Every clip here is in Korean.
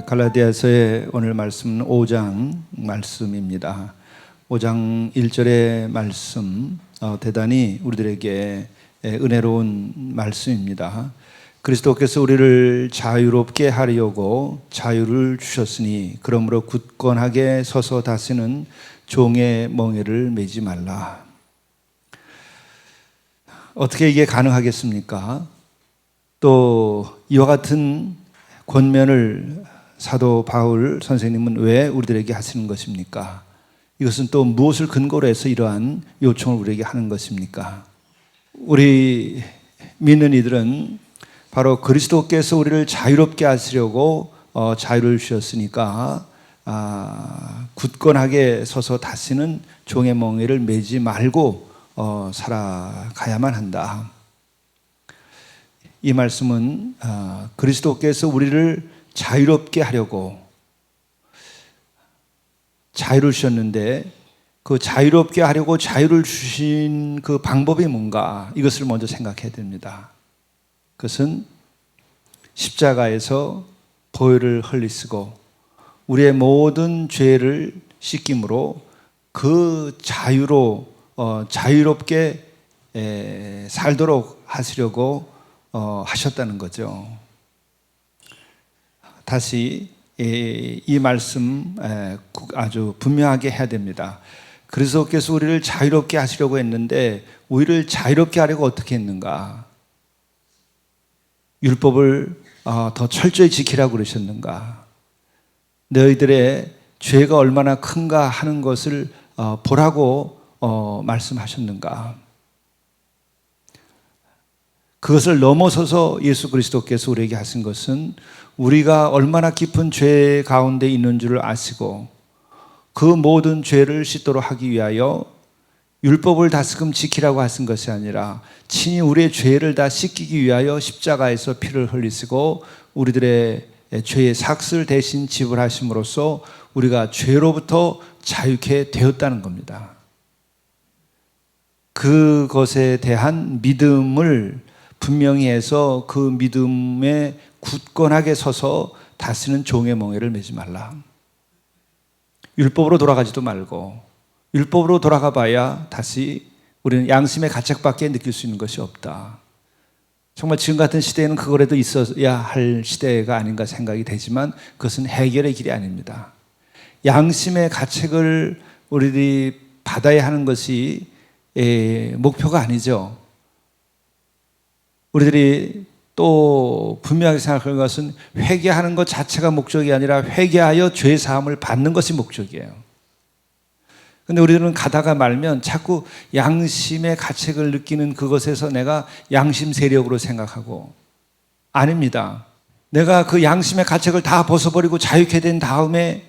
갈라디아서의 오늘 말씀은 5장 말씀입니다. 5장 1절의 말씀, 대단히 우리들에게 은혜로운 말씀입니다. 그리스도께서 우리를 자유롭게 하려고 자유를 주셨으니 그러므로 굳건하게 서서 다스리는 종의 멍에를 매지 말라. 어떻게 이게 가능하겠습니까? 또 이와 같은 권면을 사도 바울 선생님은 왜 우리들에게 하시는 것입니까? 이것은 또 무엇을 근거로 해서 이러한 요청을 우리에게 하는 것입니까? 우리 믿는 이들은 바로 그리스도께서 우리를 자유롭게 하시려고 자유를 주셨으니까 굳건하게 서서 다스리는 종의 멍에를 매지 말고 살아가야만 한다. 이 말씀은 그리스도께서 우리를 자유롭게 하려고 자유를 주셨는데 그 자유롭게 하려고 자유를 주신 그 방법이 뭔가, 이것을 먼저 생각해야 됩니다. 그것은 십자가에서 보혈을 흘리시고 우리의 모든 죄를 씻김으로 그 자유로 자유롭게 살도록 하시려고 하셨다는 거죠. 다시 이 말씀 아주 분명하게 해야 됩니다. 그리스도께서 우리를 자유롭게 하시려고 했는데 우리를 자유롭게 하려고 어떻게 했는가? 율법을 더 철저히 지키라고 그러셨는가? 너희들의 죄가 얼마나 큰가 하는 것을 보라고 말씀하셨는가? 그것을 넘어서서 예수 그리스도께서 우리에게 하신 것은 우리가 얼마나 깊은 죄 가운데 있는 줄을 아시고 그 모든 죄를 씻도록 하기 위하여 율법을 다스금 지키라고 하신 것이 아니라 친히 우리의 죄를 다 씻기기 위하여 십자가에서 피를 흘리시고 우리들의 죄의 삭슬 대신 지불하심으로써 우리가 죄로부터 자유케 되었다는 겁니다. 그것에 대한 믿음을 분명히 해서 그 믿음에 굳건하게 서서 다스리는 종의 멍에를 매지 말라. 율법으로 돌아가지도 말고, 율법으로 돌아가 봐야 다시 우리는 양심의 가책밖에 느낄 수 있는 것이 없다. 정말 지금 같은 시대에는 그거라도 있어야 할 시대가 아닌가 생각이 되지만 그것은 해결의 길이 아닙니다. 양심의 가책을 우리들이 받아야 하는 것이 목표가 아니죠. 우리들이 또 분명하게 생각하는 것은 회개하는 것 자체가 목적이 아니라 회개하여 죄 사함을 받는 것이 목적이에요. 그런데 우리들은 가다가 말면 자꾸 양심의 가책을 느끼는 그것에서 내가 양심 세력으로 생각하고, 아닙니다. 내가 그 양심의 가책을 다 벗어버리고 자유케 된 다음에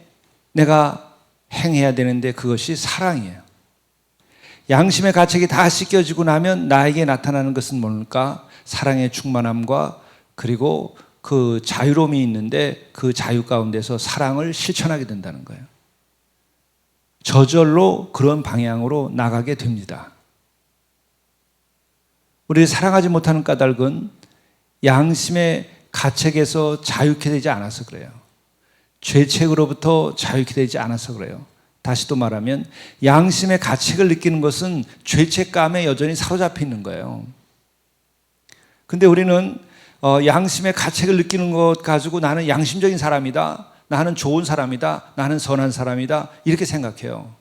내가 행해야 되는데 그것이 사랑이에요. 양심의 가책이 다 씻겨지고 나면 나에게 나타나는 것은 뭘까? 사랑의 충만함과 그리고 그 자유로움이 있는데 그 자유 가운데서 사랑을 실천하게 된다는 거예요. 저절로 그런 방향으로 나가게 됩니다. 우리 사랑하지 못하는 까닭은 양심의 가책에서 자유케 되지 않아서 그래요. 죄책으로부터 자유케 되지 않아서 그래요. 다시 또 말하면 양심의 가책을 느끼는 것은 죄책감에 여전히 사로잡혀 있는 거예요. 근데 우리는 양심의 가책을 느끼는 것 가지고 나는 양심적인 사람이다, 나는 좋은 사람이다, 나는 선한 사람이다, 이렇게 생각해요.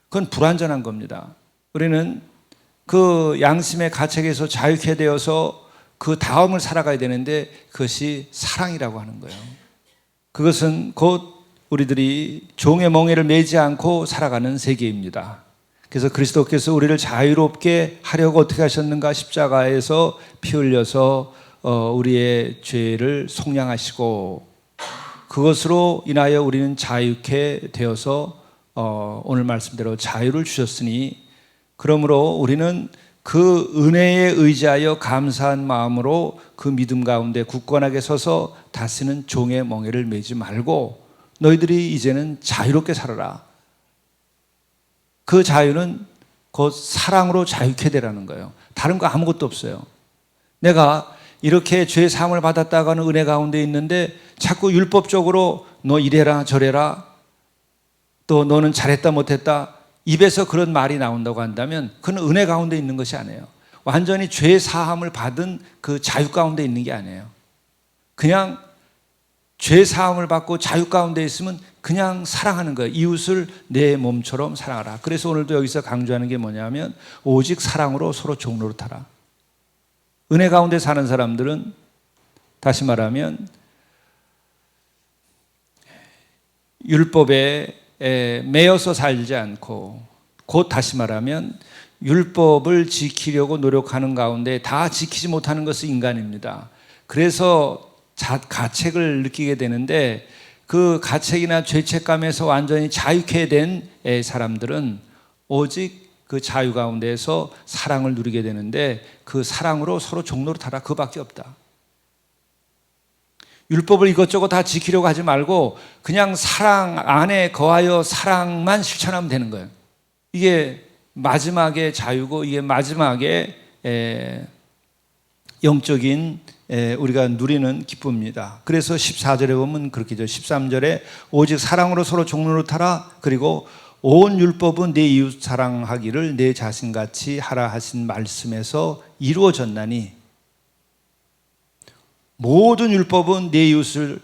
그건 불완전한 겁니다. 우리는 그 양심의 가책에서 자유케 되어서 그 다음을 살아가야 되는데 그것이 사랑이라고 하는 거예요. 그것은 곧 우리들이 종의 멍에를 매지 않고 살아가는 세계입니다. 그래서 그리스도께서 우리를 자유롭게 하려고 어떻게 하셨는가? 십자가에서 피 흘려서 우리의 죄를 속량하시고 그것으로 인하여 우리는 자유케 되어서 오늘 말씀대로 자유를 주셨으니 그러므로 우리는 그 은혜에 의지하여 감사한 마음으로 그 믿음 가운데 굳건하게 서서 다스리는 종의 멍에를 매지 말고 너희들이 이제는 자유롭게 살아라. 그 자유는 곧 사랑으로 자유케 되라는 거예요. 다른 거 아무것도 없어요. 내가 이렇게 죄 사함을 받았다가는 은혜 가운데 있는데 자꾸 율법적으로 너 이래라 저래라 또 너는 잘했다 못했다 입에서 그런 말이 나온다고 한다면 그는 은혜 가운데 있는 것이 아니에요. 완전히 죄 사함을 받은 그 자유 가운데 있는 게 아니에요. 그냥 죄 사함을 받고 자유 가운데 있으면 그냥 사랑하는 거예요. 이웃을 내 몸처럼 사랑하라. 그래서 오늘도 여기서 강조하는 게 뭐냐면 오직 사랑으로 서로 종노릇하라. 은혜 가운데 사는 사람들은 다시 말하면 율법에 매여서 살지 않고 곧 다시 말하면 율법을 지키려고 노력하는 가운데 다 지키지 못하는 것은 인간입니다. 그래서 가책을 느끼게 되는데 그 가책이나 죄책감에서 완전히 자유케 된 사람들은 오직 그 자유 가운데에서 사랑을 누리게 되는데 그 사랑으로 서로 종노릇하라. 그밖에 없다. 율법을 이것저것 다 지키려고 하지 말고 그냥 사랑 안에 거하여 사랑만 실천하면 되는 거예요. 이게 마지막의 자유고 이게 마지막의 영적인 우리가 누리는 기쁨입니다. 그래서 14절에 보면 그렇게 죠. 13절에 오직 사랑으로 서로 종노릇하라. 그리고 온 율법은 내 이웃 사랑하기를 내 자신같이 하라 하신 말씀에서 이루어졌나니 모든 율법은 내 이웃을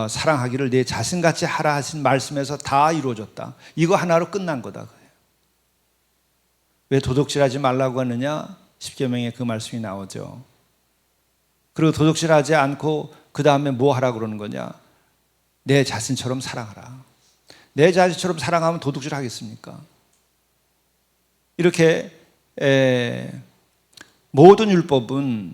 사랑하기를 내 자신같이 하라 하신 말씀에서 다 이루어졌다. 이거 하나로 끝난 거다. 왜 도둑질하지 말라고 하느냐? 십계명에 그 말씀이 나오죠. 그리고 도둑질하지 않고 그 다음에 뭐 하라고 그러는 거냐? 내 자신처럼 사랑하라. 내 자신처럼 사랑하면 도둑질 하겠습니까? 이렇게 모든 율법은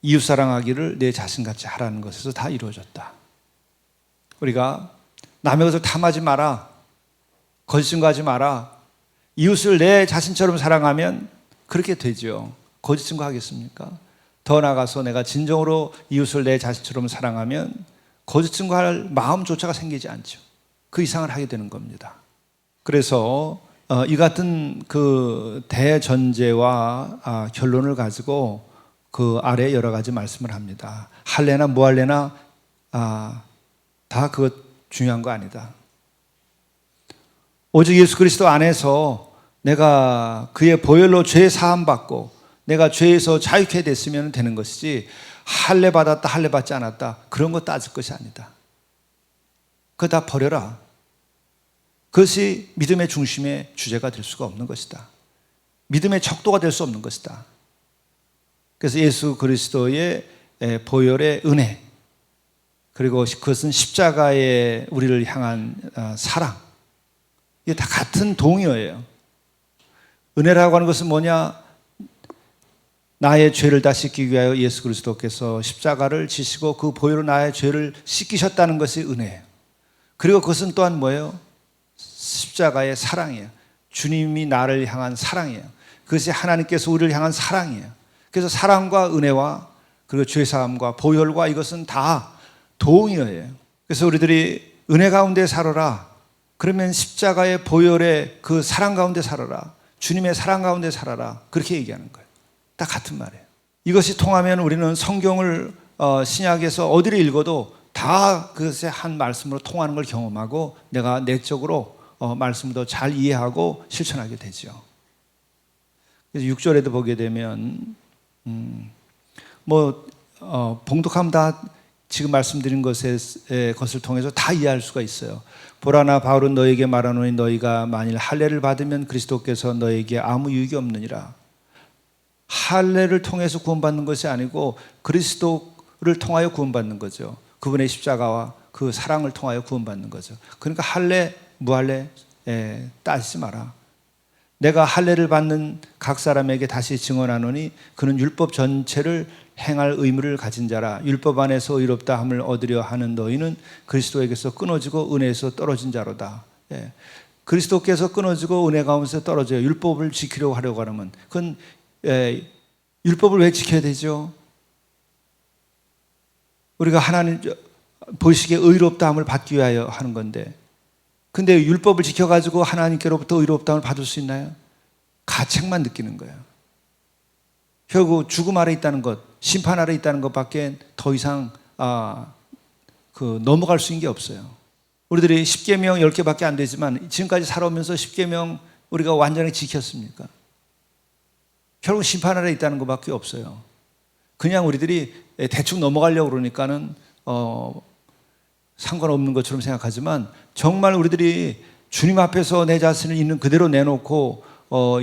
이웃 사랑하기를 내 자신같이 하라는 것에서 다 이루어졌다. 우리가 남의 것을 탐하지 마라. 거짓 증거하지 마라. 이웃을 내 자신처럼 사랑하면 그렇게 되죠. 거짓 증거하겠습니까? 더 나아가서 내가 진정으로 이웃을 내 자신처럼 사랑하면 거짓 증거할 마음조차가 생기지 않죠. 그 이상을 하게 되는 겁니다. 그래서 이 같은 그 대전제와 결론을 가지고 그 아래 여러 가지 말씀을 합니다. 할래나 무할래나 다 그것 중요한 거 아니다. 오직 예수 그리스도 안에서 내가 그의 보혈로 죄 사함 받고 내가 죄에서 자유케 됐으면 되는 것이지 할례 받았다 할례 받지 않았다 그런 거 따질 것이 아니다. 그거 다 버려라. 그것이 믿음의 중심의 주제가 될 수가 없는 것이다. 믿음의 척도가 될 수 없는 것이다. 그래서 예수 그리스도의 보혈의 은혜 그리고 그것은 십자가의 우리를 향한 사랑 이게 다 같은 동의어예요. 은혜라고 하는 것은 뭐냐? 나의 죄를 다 씻기 위하여 예수 그리스도께서 십자가를 지시고 그 보혈로 나의 죄를 씻기셨다는 것이 은혜예요. 그리고 그것은 또한 뭐예요? 십자가의 사랑이에요. 주님이 나를 향한 사랑이에요. 그것이 하나님께서 우리를 향한 사랑이에요. 그래서 사랑과 은혜와 그리고 죄사함과 보혈과 이것은 다 동의어예요. 그래서 우리들이 은혜 가운데 살아라. 그러면 십자가의 보혈의 그 사랑 가운데 살아라. 주님의 사랑 가운데 살아라. 그렇게 얘기하는 거예요. 다 같은 말이에요. 이것이 통하면 우리는 성경을 신약에서 어디를 읽어도 다 그것의 한 말씀으로 통하는 걸 경험하고 내가 내적으로 말씀을 더 잘 이해하고 실천하게 되죠. 그래서 6절에도 보게 되면 봉독하면 다 지금 말씀드린 것을 통해서 다 이해할 수가 있어요. 보라 나 바울은 너에게 말하노니 너희가 만일 할례를 받으면 그리스도께서 너에게 아무 유익이 없느니라. 할례를 통해서 구원받는 것이 아니고 그리스도를 통하여 구원받는 거죠. 그분의 십자가와 그 사랑을 통하여 구원받는 거죠. 그러니까 할례, 무할례 따지지 마라. 내가 할례를 받는 각 사람에게 다시 증언하노니 그는 율법 전체를 행할 의무를 가진 자라. 율법 안에서 의롭다 함을 얻으려 하는 너희는 그리스도에게서 끊어지고 은혜에서 떨어진 자로다. 그리스도께서 끊어지고 은혜 가운데서 떨어져요. 율법을 지키려고 하려고 하면 그건 율법을 왜 지켜야 되죠? 우리가 하나님 보시기에 의롭다함을 받기 위하여 하는 건데 근데 율법을 지켜가지고 하나님께로부터 의롭다함을 받을 수 있나요? 가책만 느끼는 거예요. 결국 죽음 아래 있다는 것, 심판 아래 있다는 것밖에 더 이상 넘어갈 수 있는 게 없어요. 우리들이 10계명 10개밖에 안 되지만 지금까지 살아오면서 10계명 우리가 완전히 지켰습니까? 결국 심판 아래 있다는 것밖에 없어요. 그냥 우리들이 대충 넘어가려고 그러니까는 상관없는 것처럼 생각하지만 정말 우리들이 주님 앞에서 내 자신을 있는 그대로 내놓고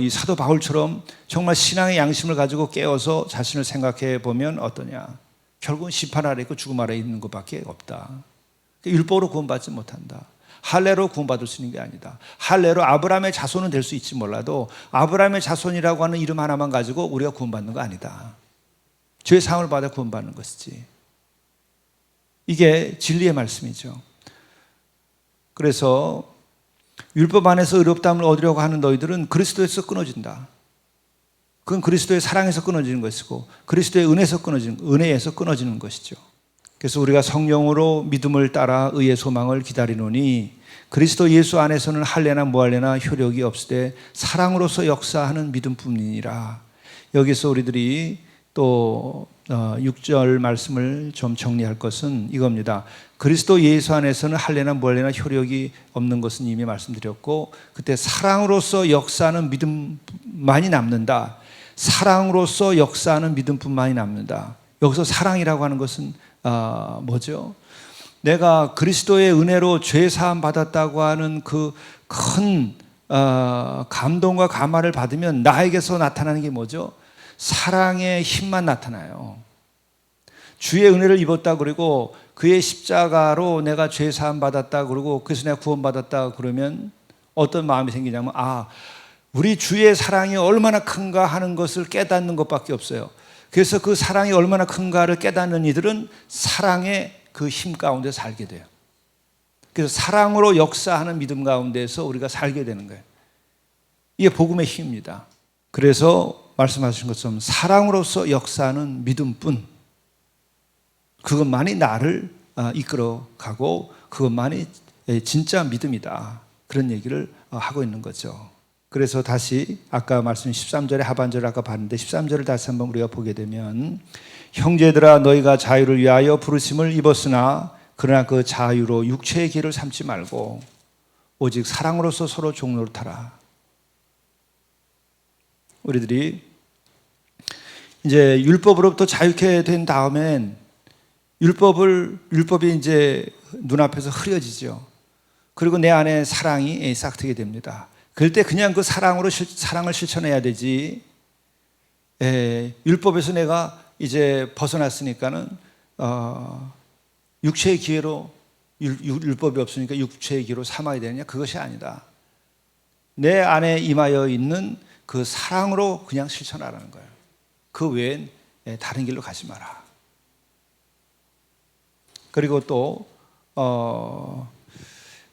이 사도 바울처럼 정말 신앙의 양심을 가지고 깨어서 자신을 생각해 보면 어떠냐? 결국은 심판 아래 있고 죽음 아래 있는 것밖에 없다. 율법으로 구원받지 못한다. 할례로 구원받을 수 있는 게 아니다. 할례로 아브라함의 자손은 될 수 있지 몰라도 아브라함의 자손이라고 하는 이름 하나만 가지고 우리가 구원받는 거 아니다. 죄의 사함을 받아 구원받는 것이지. 이게 진리의 말씀이죠. 그래서 율법 안에서 의롭다함을 얻으려고 하는 너희들은 그리스도에서 끊어진다. 그건 그리스도의 사랑에서 끊어지는 것이고 그리스도의 은혜에서 끊어지는 것이죠. 그래서 우리가 성령으로 믿음을 따라 의의 소망을 기다리노니 그리스도 예수 안에서는 할례나 무할례나 효력이 없으되 사랑으로서 역사하는 믿음뿐이니라. 여기서 우리들이 또 6절 말씀을 좀 정리할 것은 이겁니다. 그리스도 예수 안에서는 할례나 무할례나 효력이 없는 것은 이미 말씀드렸고 그때 사랑으로서 역사하는 믿음만이 남는다. 사랑으로서 역사하는 믿음뿐만이 남는다. 여기서 사랑이라고 하는 것은 뭐죠? 내가 그리스도의 은혜로 죄 사함 받았다고 하는 그 큰 감동과 감화를 받으면 나에게서 나타나는 게 뭐죠? 사랑의 힘만 나타나요. 주의 은혜를 입었다 그러고 그의 십자가로 내가 죄 사함 받았다 그러고 그래서 내가 구원받았다 그러면 어떤 마음이 생기냐면 우리 주의 사랑이 얼마나 큰가 하는 것을 깨닫는 것밖에 없어요. 그래서 그 사랑이 얼마나 큰가를 깨닫는 이들은 사랑의 그 힘 가운데 살게 돼요. 그래서 사랑으로 역사하는 믿음 가운데서 우리가 살게 되는 거예요. 이게 복음의 힘입니다. 그래서 말씀하신 것처럼 사랑으로서 역사하는 믿음뿐, 그것만이 나를 이끌어가고 그것만이 진짜 믿음이다. 그런 얘기를 하고 있는 거죠. 그래서 다시 아까 말씀 13절의 하반절을 아까 봤는데 13절을 다시 한번 우리가 보게 되면 형제들아 너희가 자유를 위하여 부르심을 입었으나 그러나 그 자유로 육체의 길을 삼지 말고 오직 사랑으로서 서로 종노릇하라. 우리들이 이제 율법으로부터 자유케 된 다음엔 율법이 이제 눈앞에서 흐려지죠. 그리고 내 안에 사랑이 싹트게 됩니다. 그럴 때 그냥 그 사랑을 실천해야 되지. 율법에서 내가 이제 벗어났으니까는 육체의 기회로 율법이 없으니까 육체의 기회로 삼아야 되느냐? 그것이 아니다. 내 안에 임하여 있는 그 사랑으로 그냥 실천하라는 거예요. 그 외엔 다른 길로 가지 마라. 그리고 또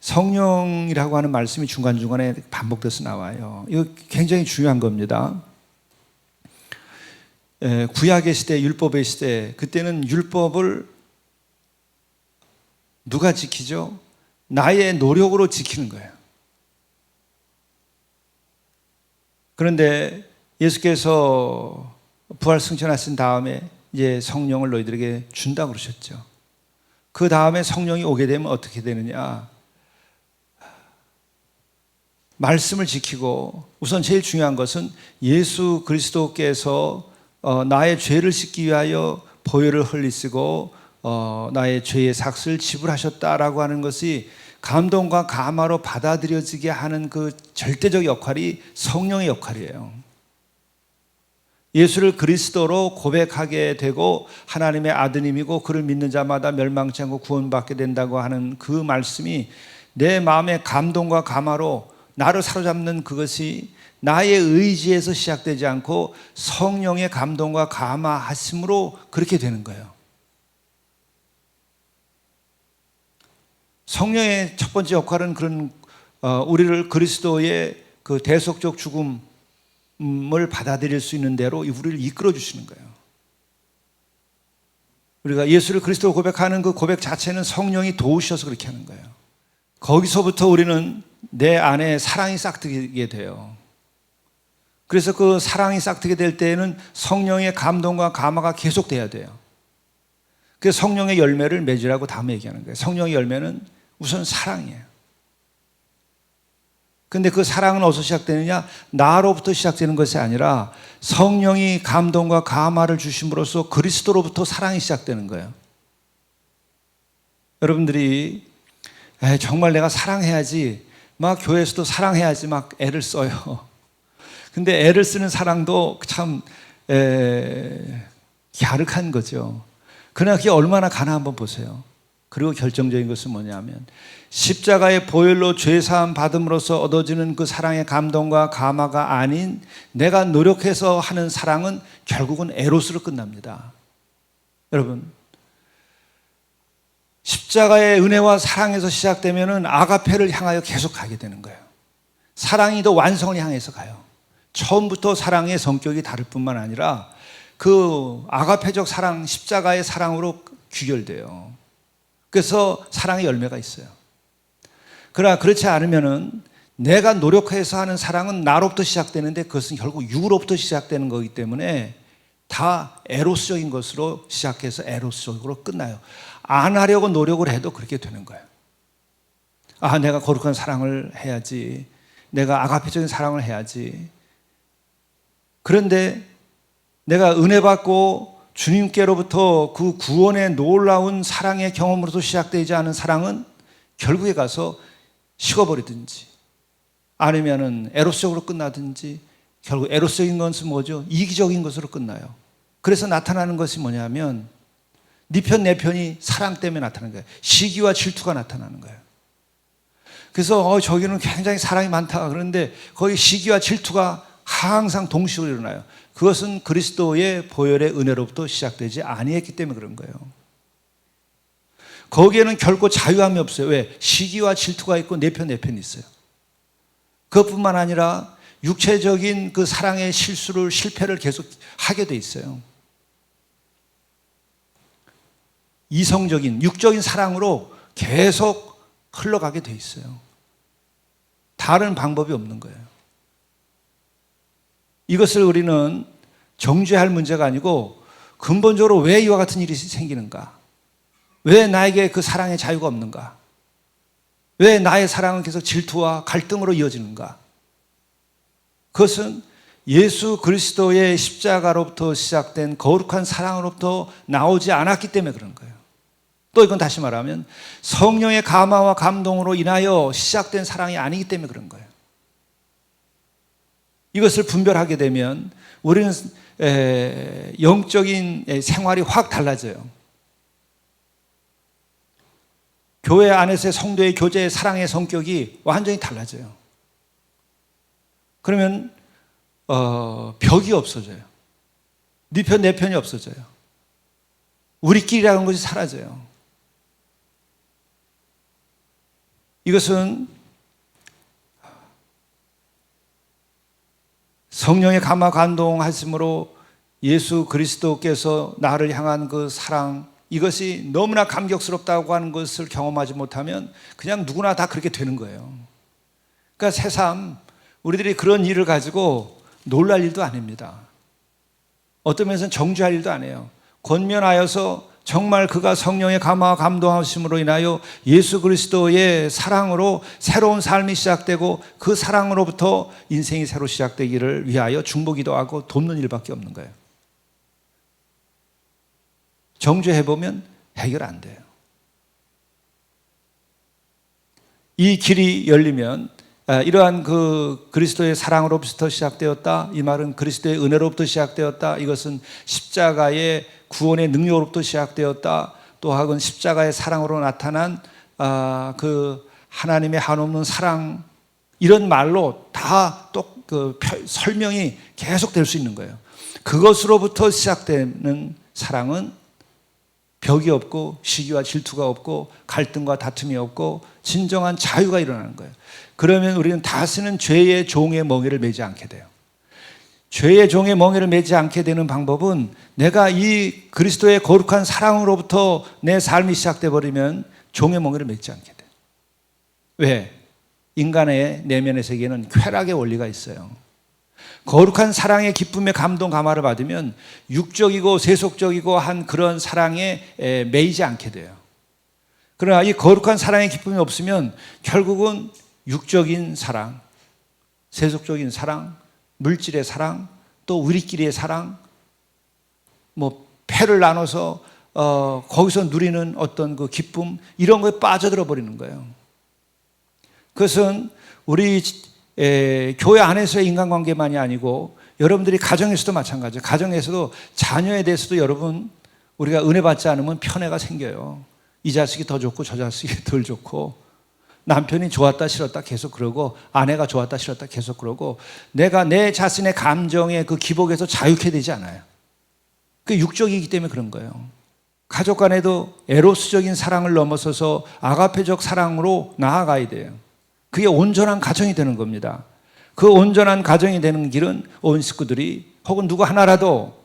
성령이라고 하는 말씀이 중간중간에 반복돼서 나와요. 이거 굉장히 중요한 겁니다. 구약의 시대, 율법의 시대, 그때는 율법을 누가 지키죠? 나의 노력으로 지키는 거예요. 그런데 예수께서 부활 승천하신 다음에 이제 성령을 너희들에게 준다고 그러셨죠. 그 다음에 성령이 오게 되면 어떻게 되느냐? 말씀을 지키고 우선 제일 중요한 것은 예수 그리스도께서 나의 죄를 씻기 위하여 보혈을 흘리시고 나의 죄의 삭슬을 지불하셨다라고 하는 것이 감동과 감화로 받아들여지게 하는 그 절대적 역할이 성령의 역할이에요. 예수를 그리스도로 고백하게 되고 하나님의 아드님이고 그를 믿는 자마다 멸망치 않고 구원받게 된다고 하는 그 말씀이 내 마음의 감동과 감화로 나를 사로잡는 그것이 나의 의지에서 시작되지 않고 성령의 감동과 감화하심으로 그렇게 되는 거예요. 성령의 첫 번째 역할은 그런 우리를 그리스도의 그 대속적 죽음을 받아들일 수 있는 대로 우리를 이끌어 주시는 거예요. 우리가 예수를 그리스도로 고백하는 그 고백 자체는 성령이 도우셔서 그렇게 하는 거예요. 거기서부터 우리는 내 안에 사랑이 싹트게 돼요. 그래서 그 사랑이 싹트게 될 때에는 성령의 감동과 감화가 계속돼야 돼요. 그래서 성령의 열매를 맺으라고 다음에 얘기하는 거예요. 성령의 열매는 우선 사랑이에요. 근데 그 사랑은 어디서 시작되느냐? 나로부터 시작되는 것이 아니라 성령이 감동과 감화를 주심으로써 그리스도로부터 사랑이 시작되는 거예요. 여러분들이 정말 내가 사랑해야지, 막 교회에서도 사랑해야지 막 애를 써요. 근데 애를 쓰는 사랑도 참 갸륵한 거죠. 그러나 그게 얼마나 가나 한번 보세요. 그리고 결정적인 것은 뭐냐면 십자가의 보혈로 죄사함 받음으로써 얻어지는 그 사랑의 감동과 감화가 아닌 내가 노력해서 하는 사랑은 결국은 에로스로 끝납니다. 여러분, 십자가의 은혜와 사랑에서 시작되면은 아가페를 향하여 계속 가게 되는 거예요. 사랑이 더 완성을 향해서 가요. 처음부터 사랑의 성격이 다를 뿐만 아니라 그 아가페적 사랑, 십자가의 사랑으로 귀결돼요. 그래서 사랑의 열매가 있어요. 그러나 그렇지 않으면은 내가 노력해서 하는 사랑은 나로부터 시작되는데 그것은 결국 육으로부터 시작되는 거기 때문에 다 에로스적인 것으로 시작해서 에로스적으로 끝나요. 안 하려고 노력을 해도 그렇게 되는 거예요. 아, 내가 거룩한 사랑을 해야지. 내가 아가페적인 사랑을 해야지. 그런데 내가 은혜 받고 주님께로부터 그 구원의 놀라운 사랑의 경험으로서 시작되지 않은 사랑은 결국에 가서 식어버리든지 아니면은 에로스적으로 끝나든지, 결국 에로스적인 것은 뭐죠? 이기적인 것으로 끝나요. 그래서 나타나는 것이 뭐냐면 네 편 내 편이 사랑 때문에 나타나는 거예요. 시기와 질투가 나타나는 거예요. 그래서 저기는 굉장히 사랑이 많다 그런데 거기 시기와 질투가 항상 동시에 일어나요. 그것은 그리스도의 보혈의 은혜로부터 시작되지 아니했기 때문에 그런 거예요. 거기에는 결코 자유함이 없어요. 왜? 시기와 질투가 있고 내 편이 있어요. 그것뿐만 아니라 육체적인 그 사랑의 실패를 계속 하게 돼 있어요. 이성적인, 육적인 사랑으로 계속 흘러가게 돼 있어요. 다른 방법이 없는 거예요. 이것을 우리는 정죄할 문제가 아니고 근본적으로 왜 이와 같은 일이 생기는가? 왜 나에게 그 사랑의 자유가 없는가? 왜 나의 사랑은 계속 질투와 갈등으로 이어지는가? 그것은 예수 그리스도의 십자가로부터 시작된 거룩한 사랑으로부터 나오지 않았기 때문에 그런 거예요. 또 이건 다시 말하면 성령의 감화와 감동으로 인하여 시작된 사랑이 아니기 때문에 그런 거예요. 이것을 분별하게 되면 우리는 영적인 생활이 확 달라져요. 교회 안에서의 성도의 교제의 사랑의 성격이 완전히 달라져요. 그러면 벽이 없어져요. 네 편 내 편이 없어져요. 우리끼리라는 것이 사라져요. 이것은 성령의 감화 감동하심으로 예수 그리스도께서 나를 향한 그 사랑, 이것이 너무나 감격스럽다고 하는 것을 경험하지 못하면 그냥 누구나 다 그렇게 되는 거예요. 그러니까 새삼 우리들이 그런 일을 가지고 놀랄 일도 아닙니다. 어떤 면에서는 정죄할 일도 아니에요. 권면하여서 정말 그가 성령의 감화와 감동하심으로 인하여 예수 그리스도의 사랑으로 새로운 삶이 시작되고 그 사랑으로부터 인생이 새로 시작되기를 위하여 중보기도하고 돕는 일밖에 없는 거예요. 정죄해보면 해결 안 돼요. 이 길이 열리면 이러한 그 그리스도의 사랑으로부터 시작되었다. 이 말은 그리스도의 은혜로부터 시작되었다. 이것은 십자가의 구원의 능력으로부터 시작되었다. 또한 십자가의 사랑으로 나타난 그 하나님의 한없는 사랑, 이런 말로 다 또 그 설명이 계속 될 수 있는 거예요. 그것으로부터 시작되는 사랑은 벽이 없고 시기와 질투가 없고 갈등과 다툼이 없고 진정한 자유가 일어나는 거예요. 그러면 우리는 다시는 죄의 종의 멍에를 매지 않게 돼요. 죄의 종의 멍에를 매지 않게 되는 방법은 내가 이 그리스도의 거룩한 사랑으로부터 내 삶이 시작돼 버리면 종의 멍에를 매지 않게 돼요. 왜? 인간의 내면의 세계는 쾌락의 원리가 있어요. 거룩한 사랑의 기쁨의 감동 감화를 받으면 육적이고 세속적이고 한 그런 사랑에 매이지 않게 돼요. 그러나 이 거룩한 사랑의 기쁨이 없으면 결국은 육적인 사랑, 세속적인 사랑, 물질의 사랑, 또 우리끼리의 사랑, 뭐 패를 나눠서 거기서 누리는 어떤 그 기쁨, 이런 거에 빠져들어 버리는 거예요. 그것은 우리 교회 안에서의 인간관계만이 아니고 여러분들이 가정에서도 마찬가지예요. 가정에서도 자녀에 대해서도 여러분, 우리가 은혜 받지 않으면 편애가 생겨요. 이 자식이 더 좋고 저 자식이 덜 좋고, 남편이 좋았다 싫었다 계속 그러고, 아내가 좋았다 싫었다 계속 그러고, 내가 내 자신의 감정의 그 기복에서 자유케 되지 않아요. 그게 육적이기 때문에 그런 거예요. 가족 간에도 에로스적인 사랑을 넘어서서 아가페적 사랑으로 나아가야 돼요. 그게 온전한 가정이 되는 겁니다. 그 온전한 가정이 되는 길은 온 식구들이 혹은 누구 하나라도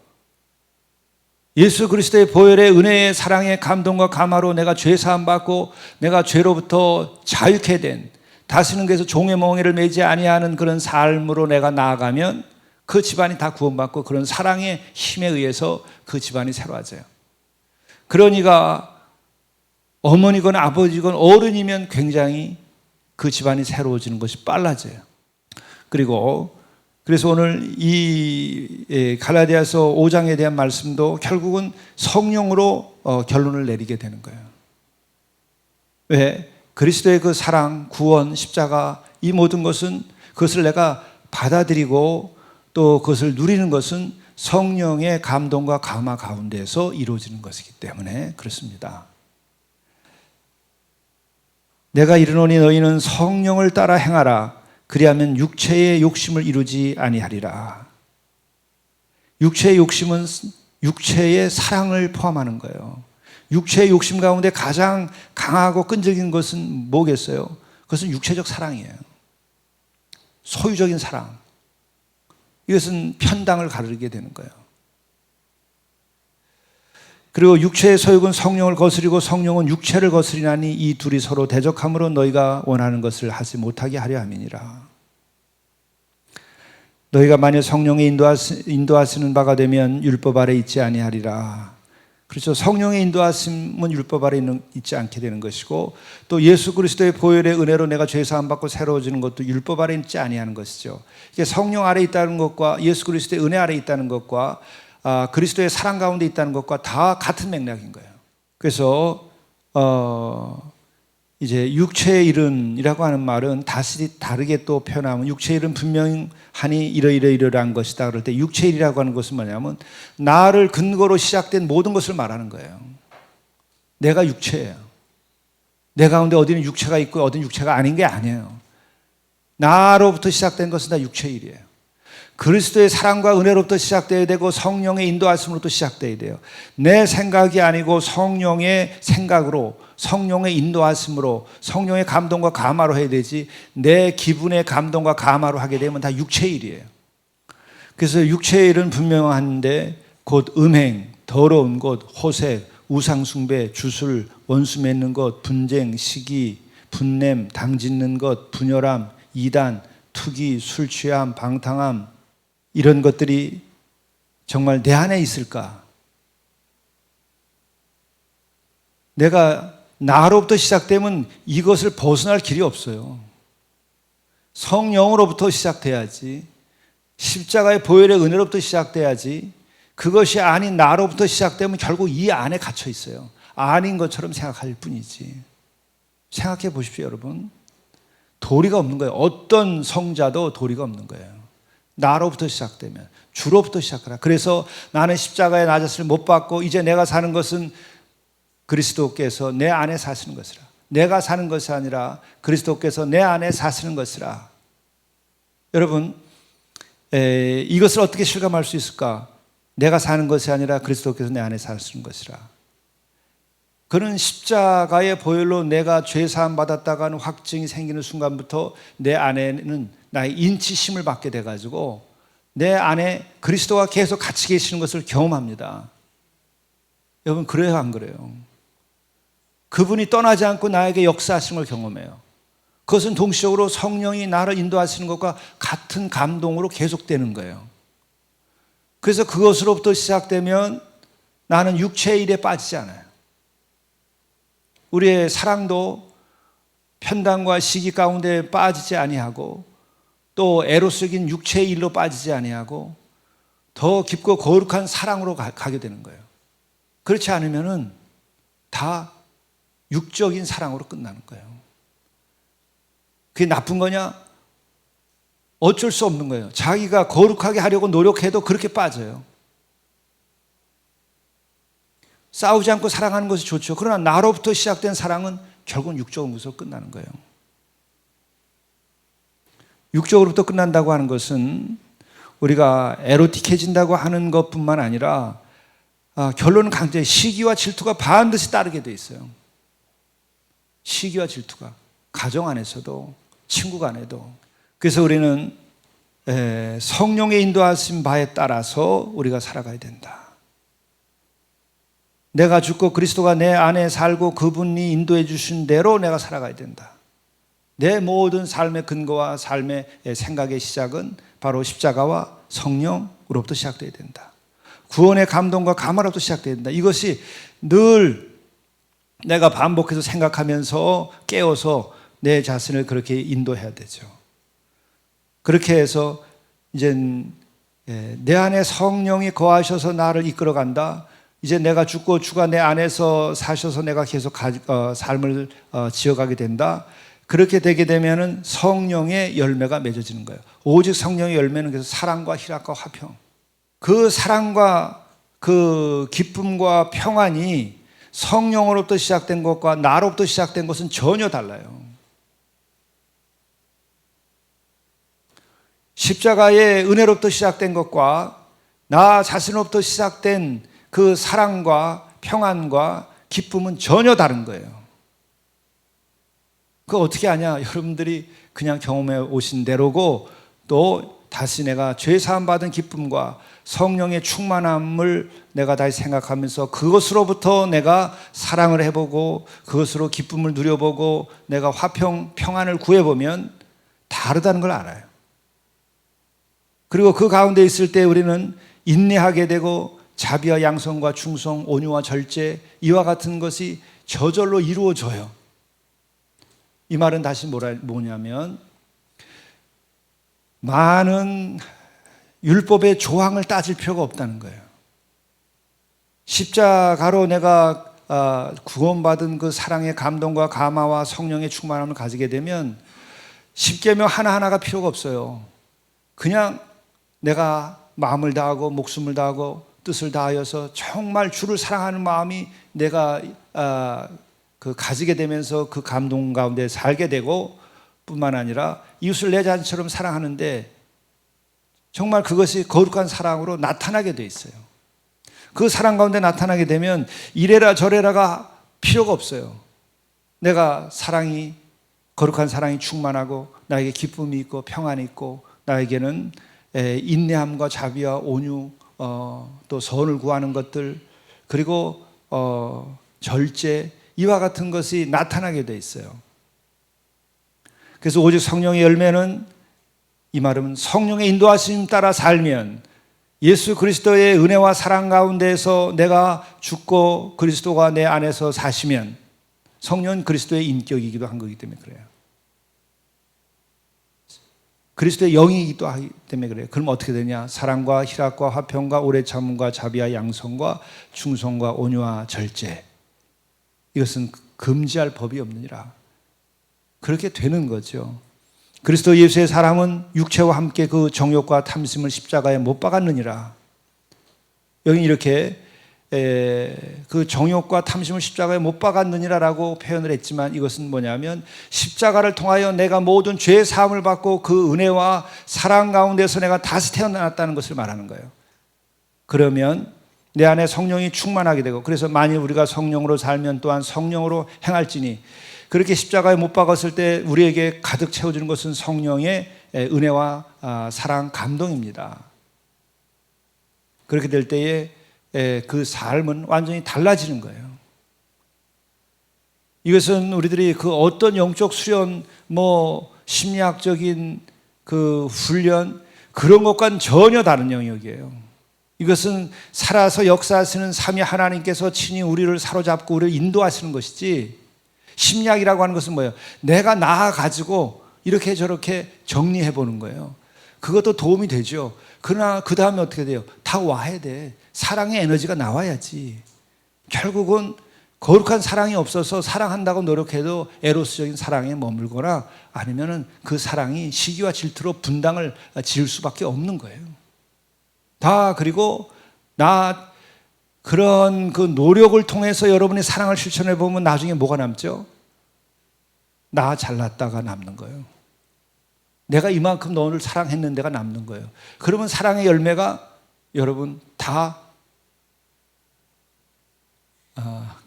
예수 그리스도의 보혈의 은혜의 사랑의 감동과 감화로 내가 죄 사함 받고 내가 죄로부터 자유케 된, 다시는 그래서 종의 멍에를 매지 아니하는 그런 삶으로 내가 나아가면 그 집안이 다 구원받고 그런 사랑의 힘에 의해서 그 집안이 새로워져요. 그러니까 어머니건 아버지건 어른이면 굉장히 그 집안이 새로워지는 것이 빨라져요. 그래서 오늘 이 갈라디아서 5장에 대한 말씀도 결국은 성령으로 결론을 내리게 되는 거예요. 왜? 그리스도의 그 사랑, 구원, 십자가, 이 모든 것은 그것을 내가 받아들이고 또 그것을 누리는 것은 성령의 감동과 감화 가운데에서 이루어지는 것이기 때문에 그렇습니다. 내가 이르노니 너희는 성령을 따라 행하라. 그리하면 육체의 욕심을 이루지 아니하리라. 육체의 욕심은 육체의 사랑을 포함하는 거예요. 육체의 욕심 가운데 가장 강하고 끈질긴 것은 뭐겠어요? 그것은 육체적 사랑이에요. 소유적인 사랑. 이것은 편당을 가르게 되는 거예요. 그리고 육체의 소욕은 성령을 거스리고 성령은 육체를 거스리나니 이 둘이 서로 대적함으로 너희가 원하는 것을 하지 못하게 하려 함이니라. 너희가 만일 성령의 인도하시는 바가 되면 율법 아래 있지 아니하리라. 그렇죠. 성령의 인도하심은 율법 아래 있지 않게 되는 것이고, 또 예수 그리스도의 보혈의 은혜로 내가 죄 사함 받고 새로워지는 것도 율법 아래 있지 아니하는 것이죠. 이게 성령 아래 있다는 것과 예수 그리스도의 은혜 아래 있다는 것과 그리스도의 사랑 가운데 있다는 것과 다 같은 맥락인 거예요. 그래서 이제 육체의 일은이라고 하는 말은 다시 다르게 또 표현하면, 육체의 일은 분명하니 이러이러한 것이다 그럴 때 육체의 일이라고 하는 것은 뭐냐면 나를 근거로 시작된 모든 것을 말하는 거예요. 내가 육체예요. 내 가운데 어디는 육체가 있고 어디는 육체가 아닌 게 아니에요. 나로부터 시작된 것은 다 육체의 일이에요. 그리스도의 사랑과 은혜로부터 시작되어야 되고 성령의 인도하심으로부터 시작되어야 돼요. 내 생각이 아니고 성령의 생각으로, 성령의 인도하심으로, 성령의 감동과 감화로 해야 되지, 내 기분의 감동과 감화로 하게 되면 다 육체의 일이에요. 그래서 육체의 일은 분명한데 곧 음행, 더러운 것, 호색, 우상숭배, 주술, 원수 맺는 것, 분쟁, 시기, 분냄, 당짓는 것, 분열함, 이단, 투기, 술 취함, 방탕함, 이런 것들이 정말 내 안에 있을까? 내가 나로부터 시작되면 이것을 벗어날 길이 없어요. 성령으로부터 시작돼야지, 십자가의 보혈의 은혜로부터 시작돼야지, 그것이 아닌 나로부터 시작되면 결국 이 안에 갇혀 있어요. 아닌 것처럼 생각할 뿐이지. 생각해 보십시오, 여러분. 도리가 없는 거예요. 어떤 성자도 도리가 없는 거예요. 나로부터 시작되면, 주로부터 시작하라. 그래서 나는 십자가에 나 자신을 못 박고 이제 내가 사는 것은 그리스도께서 내 안에 사시는 것이라. 내가 사는 것이 아니라 그리스도께서 내 안에 사시는 것이라. 여러분, 이것을 어떻게 실감할 수 있을까? 내가 사는 것이 아니라 그리스도께서 내 안에 사시는 것이라. 그는 십자가의 보혈로 내가 죄 사함 받았다가는 확증이 생기는 순간부터 내 안에는 나의 인치심을 받게 돼가지고 내 안에 그리스도가 계속 같이 계시는 것을 경험합니다. 여러분, 그래요 안 그래요? 그분이 떠나지 않고 나에게 역사하시는 걸 경험해요. 그것은 동시적으로 성령이 나를 인도하시는 것과 같은 감동으로 계속되는 거예요. 그래서 그것으로부터 시작되면 나는 육체의 일에 빠지지 않아요. 우리의 사랑도 편당과 시기 가운데 빠지지 아니하고 또 에로스적인 육체의 일로 빠지지 아니하고 더 깊고 거룩한 사랑으로 가게 되는 거예요. 그렇지 않으면은 다 육적인 사랑으로 끝나는 거예요. 그게 나쁜 거냐? 어쩔 수 없는 거예요. 자기가 거룩하게 하려고 노력해도 그렇게 빠져요. 싸우지 않고 사랑하는 것이 좋죠. 그러나 나로부터 시작된 사랑은 결국은 육적인 것으로 끝나는 거예요. 육적으로부터 끝난다고 하는 것은 우리가 에로틱해진다고 하는 것뿐만 아니라 결론은 강제 시기와 질투가 반드시 따르게 돼 있어요. 시기와 질투가 가정 안에서도 친구 간에도. 그래서 우리는 성령의 인도하신 바에 따라서 우리가 살아가야 된다. 내가 죽고 그리스도가 내 안에 살고 그분이 인도해 주신 대로 내가 살아가야 된다. 내 모든 삶의 근거와 삶의 생각의 시작은 바로 십자가와 성령으로부터 시작되어야 된다. 구원의 감동과 감화로부터 시작되어야 된다. 이것이 늘 내가 반복해서 생각하면서 깨워서 내 자신을 그렇게 인도해야 되죠. 그렇게 해서 이제 내 안에 성령이 거하셔서 나를 이끌어간다. 이제 내가 죽고 주가 내 안에서 사셔서 내가 계속 삶을 지어가게 된다. 그렇게 되게 되면은 성령의 열매가 맺어지는 거예요. 오직 성령의 열매는 그래서 사랑과 희락과 화평. 그 사랑과 그 기쁨과 평안이 성령으로부터 시작된 것과 나로부터 시작된 것은 전혀 달라요. 십자가의 은혜로부터 시작된 것과 나 자신으로부터 시작된 그 사랑과 평안과 기쁨은 전혀 다른 거예요. 그거 어떻게 아냐? 여러분들이 그냥 경험해 오신 대로고 또 다시 내가 죄 사함 받은 기쁨과 성령의 충만함을 내가 다시 생각하면서 그것으로부터 내가 사랑을 해보고 그것으로 기쁨을 누려보고 내가 평안을 구해보면 다르다는 걸 알아요. 그리고 그 가운데 있을 때 우리는 인내하게 되고 자비와 양성과 충성, 온유와 절제 이와 같은 것이 저절로 이루어져요. 이 말은 다시 뭐냐면 많은 율법의 조항을 따질 필요가 없다는 거예요. 십자가로 내가 구원받은 그 사랑의 감동과 감화와 성령의 충만함을 가지게 되면 십계명 하나하나가 필요가 없어요. 그냥 내가 마음을 다하고 목숨을 다하고 뜻을 다하여서 정말 주를 사랑하는 마음이 내가 가지게 되면서 그 감동 가운데 살게 되고 뿐만 아니라 이웃을 내 자신처럼 사랑하는데 정말 그것이 거룩한 사랑으로 나타나게 돼 있어요. 그 사랑 가운데 나타나게 되면 이래라 저래라가 필요가 없어요. 내가 거룩한 사랑이 충만하고 나에게 기쁨이 있고 평안이 있고 나에게는 인내함과 자비와 온유 또 선을 구하는 것들 그리고 절제 이와 같은 것이 나타나게 돼 있어요. 그래서 오직 성령의 열매는 이 말은 성령의 인도하심 따라 살면 예수 그리스도의 은혜와 사랑 가운데에서 내가 죽고 그리스도가 내 안에서 사시면 성령은 그리스도의 인격이기도 한 거기 때문에 그래요. 그리스도의 영이기도 하기 때문에 그래요. 그럼 어떻게 되냐? 사랑과 희락과 화평과 오래 참음과 자비와 양성과 충성과 온유와 절제 이것은 금지할 법이 없느니라. 그렇게 되는 거죠. 그리스도 예수의 사람은 육체와 함께 그 정욕과 탐심을 십자가에 못 박았느니라. 여기 이렇게 그 정욕과 탐심을 십자가에 못 박았느니라라고 표현을 했지만 이것은 뭐냐면 십자가를 통하여 내가 모든 죄의 사함을 받고 그 은혜와 사랑 가운데서 내가 다시 태어났다는 것을 말하는 거예요. 그러면 내 안에 성령이 충만하게 되고 그래서 만일 우리가 성령으로 살면 또한 성령으로 행할지니 그렇게 십자가에 못 박았을 때 우리에게 가득 채워지는 것은 성령의 은혜와 사랑, 감동입니다. 그렇게 될 때에 그 삶은 완전히 달라지는 거예요. 이것은 우리들이 그 어떤 영적 수련, 심리학적인 그 훈련, 그런 것과는 전혀 다른 영역이에요. 이것은 살아서 역사하시는 삼위 하나님께서 친히 우리를 사로잡고 우리를 인도하시는 것이지, 심리학이라고 하는 것은 뭐예요? 내가 나아가지고 이렇게 저렇게 정리해 보는 거예요. 그것도 도움이 되죠. 그러나 그 다음에 어떻게 돼요? 다 와야 돼. 사랑의 에너지가 나와야지. 결국은 거룩한 사랑이 없어서 사랑한다고 노력해도 에로스적인 사랑에 머물거나 아니면은 그 사랑이 시기와 질투로 분당을 지을 수밖에 없는 거예요. 그리고 그런 그 노력을 통해서 여러분이 사랑을 실천해 보면 나중에 뭐가 남죠? 나 잘났다가 남는 거예요. 내가 이만큼 너를 사랑했는데가 남는 거예요. 그러면 사랑의 열매가 여러분 다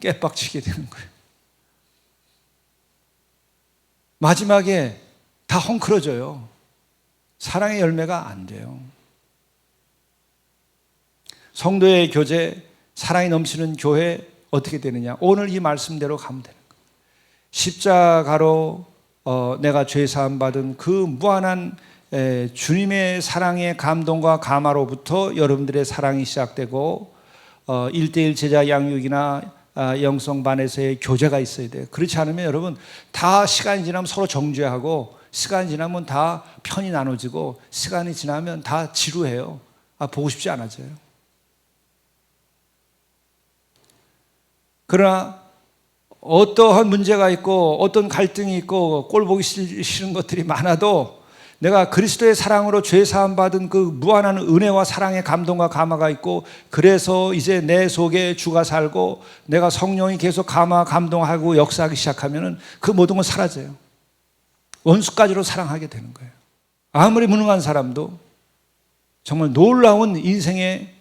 깨빡치게 되는 거예요. 마지막에 다 헝클어져요. 사랑의 열매가 안 돼요. 성도의 교제, 사랑이 넘치는 교회 어떻게 되느냐? 오늘 이 말씀대로 가면 되는 거예요. 십자가로 내가 죄 사함 받은 그 무한한 주님의 사랑의 감동과 감화로부터 여러분들의 사랑이 시작되고 1:1 제자 양육이나 영성반에서의 교제가 있어야 돼요. 그렇지 않으면 여러분 다 시간이 지나면 서로 정죄하고, 시간이 지나면 다 편이 나눠지고, 시간이 지나면 다 지루해요. 보고 싶지 않아져요. 그러나 어떠한 문제가 있고 어떤 갈등이 있고 꼴 보기 싫은 것들이 많아도 내가 그리스도의 사랑으로 죄 사함 받은 그 무한한 은혜와 사랑의 감동과 감화가 있고, 그래서 이제 내 속에 주가 살고 내가 성령이 계속 감화 감동하고 역사하기 시작하면은 그 모든 건 사라져요. 원수까지로 사랑하게 되는 거예요. 아무리 무능한 사람도 정말 놀라운 인생의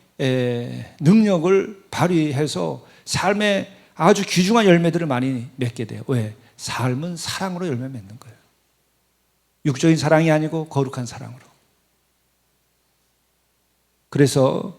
능력을 발휘해서 삶의 아주 귀중한 열매들을 많이 맺게 돼요. 왜? 삶은 사랑으로 열매 맺는 거예요. 육적인 사랑이 아니고 거룩한 사랑으로. 그래서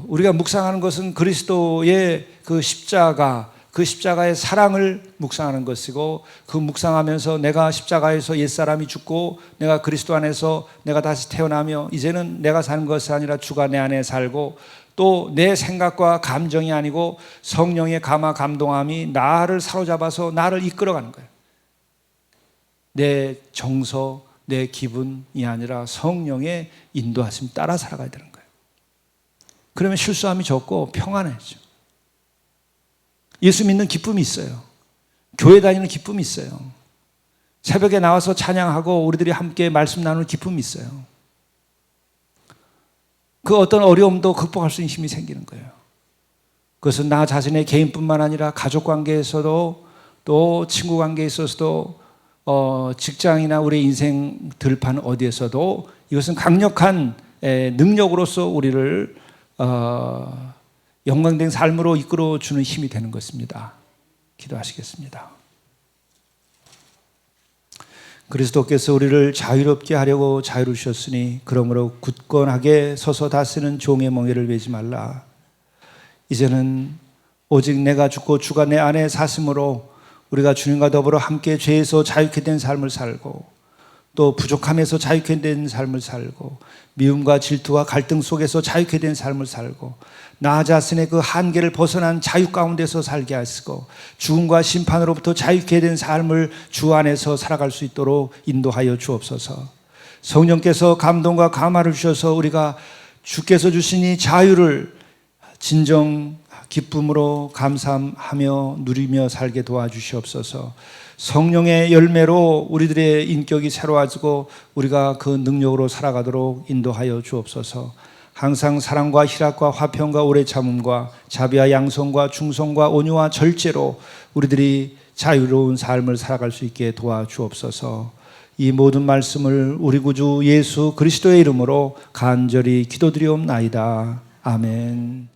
우리가 묵상하는 것은 그리스도의 그 십자가의 사랑을 묵상하는 것이고, 그 묵상하면서 내가 십자가에서 옛사람이 죽고 내가 그리스도 안에서 내가 다시 태어나며 이제는 내가 사는 것이 아니라 주가 내 안에 살고, 또 내 생각과 감정이 아니고 성령의 감화 감동함이 나를 사로잡아서 나를 이끌어가는 거예요. 내 정서, 내 기분이 아니라 성령의 인도하심 따라 살아가야 되는 거예요. 그러면 실수함이 적고 평안해져. 예수 믿는 기쁨이 있어요. 교회 다니는 기쁨이 있어요. 새벽에 나와서 찬양하고 우리들이 함께 말씀 나누는 기쁨이 있어요. 그 어떤 어려움도 극복할 수 있는 힘이 생기는 거예요. 그것은 나 자신의 개인뿐만 아니라 가족 관계에서도, 또 친구 관계에 있어서도, 직장이나 우리 인생 들판 어디에서도 이것은 강력한 능력으로서 우리를 영광된 삶으로 이끌어주는 힘이 되는 것입니다. 기도하시겠습니다. 그리스도께서 우리를 자유롭게 하려고 자유로우셨으니 그러므로 굳건하게 서서 다스리는 종의 멍에를 매지 말라. 이제는 오직 내가 죽고 주가 내 안에 사심으로 우리가 주님과 더불어 함께 죄에서 자유케 된 삶을 살고, 또 부족함에서 자유케 된 삶을 살고, 미움과 질투와 갈등 속에서 자유케 된 삶을 살고, 나 자신의 그 한계를 벗어난 자유 가운데서 살게 하시고, 죽음과 심판으로부터 자유케 된 삶을 주 안에서 살아갈 수 있도록 인도하여 주옵소서. 성령께서 감동과 감화를 주셔서 우리가 주께서 주신 이 자유를 진정 기쁨으로 감사하며 누리며 살게 도와주시옵소서. 성령의 열매로 우리들의 인격이 새로워지고 우리가 그 능력으로 살아가도록 인도하여 주옵소서. 항상 사랑과 희락과 화평과 오래 참음과 자비와 양성과 충성과 온유와 절제로 우리들이 자유로운 삶을 살아갈 수 있게 도와주옵소서. 이 모든 말씀을 우리 구주 예수 그리스도의 이름으로 간절히 기도드리옵나이다. 아멘.